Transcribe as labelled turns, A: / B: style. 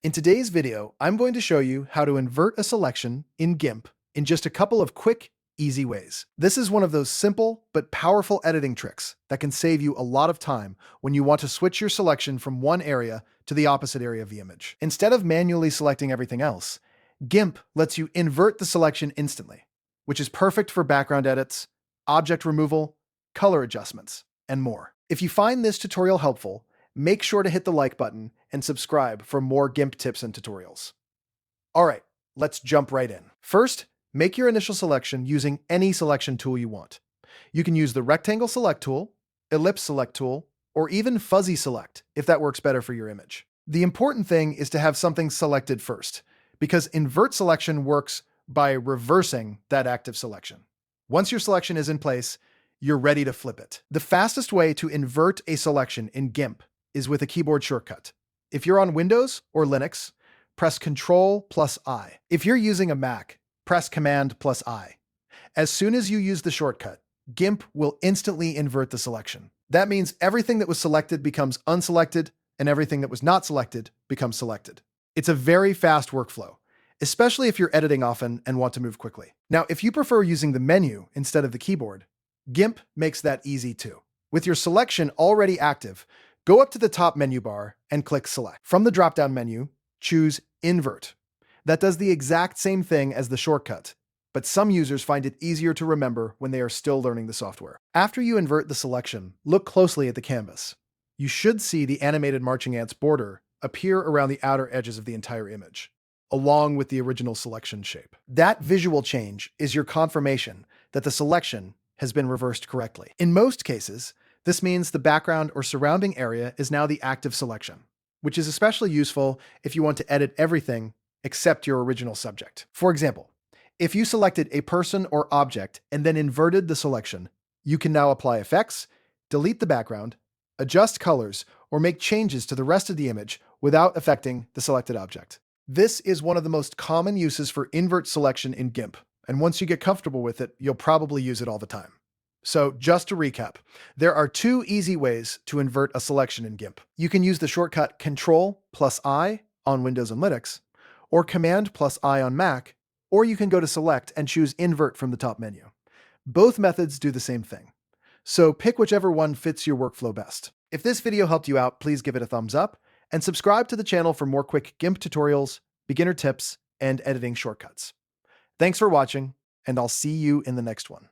A: In today's video, I'm going to show you how to invert a selection in GIMP in just a couple of quick, easy ways. This is one of those simple but powerful editing tricks that can save you a lot of time when you want to switch your selection from one area to the opposite area of the image. Instead of manually selecting everything else, GIMP lets you invert the selection instantly, which is perfect for background edits, object removal, color adjustments, and more. If you find this tutorial helpful, make sure to hit the like button and subscribe for more GIMP tips and tutorials. Alright, let's jump right in. First, make your initial selection using any selection tool you want. You can use the Rectangle Select tool, Ellipse Select tool, or even Fuzzy Select if that works better for your image. The important thing is to have something selected first, because invert selection works by reversing that active selection. Once your selection is in place, you're ready to flip it. The fastest way to invert a selection in GIMP is with a keyboard shortcut. If you're on Windows or Linux, press Ctrl plus I. If you're using a Mac, press Command plus I. As soon as you use the shortcut, GIMP will instantly invert the selection. That means everything that was selected becomes unselected, and everything that was not selected becomes selected. It's a very fast workflow, especially if you're editing often and want to move quickly. Now, if you prefer using the menu instead of the keyboard, GIMP makes that easy too. With your selection already active, go up to the top menu bar and click Select. From the drop-down menu, choose Invert. That does the exact same thing as the shortcut, but some users find it easier to remember when they are still learning the software. After you invert the selection, look closely at the canvas. You should see the animated marching ants border appear around the outer edges of the entire image, along with the original selection shape. That visual change is your confirmation that the selection has been reversed correctly. In most cases, this means the background or surrounding area is now the active selection, which is especially useful if you want to edit everything except your original subject. For example, if you selected a person or object and then inverted the selection, you can now apply effects, delete the background, adjust colors, or make changes to the rest of the image without affecting the selected object. This is one of the most common uses for invert selection in GIMP, and once you get comfortable with it, you'll probably use it all the time. So just to recap, there are two easy ways to invert a selection in GIMP. You can use the shortcut Ctrl plus I on Windows and Linux, or Command plus I on Mac, or you can go to Select and choose Invert from the top menu. Both methods do the same thing. So pick whichever one fits your workflow best. If this video helped you out, please give it a thumbs up, and subscribe to the channel for more quick GIMP tutorials, beginner tips, and editing shortcuts. Thanks for watching, and I'll see you in the next one.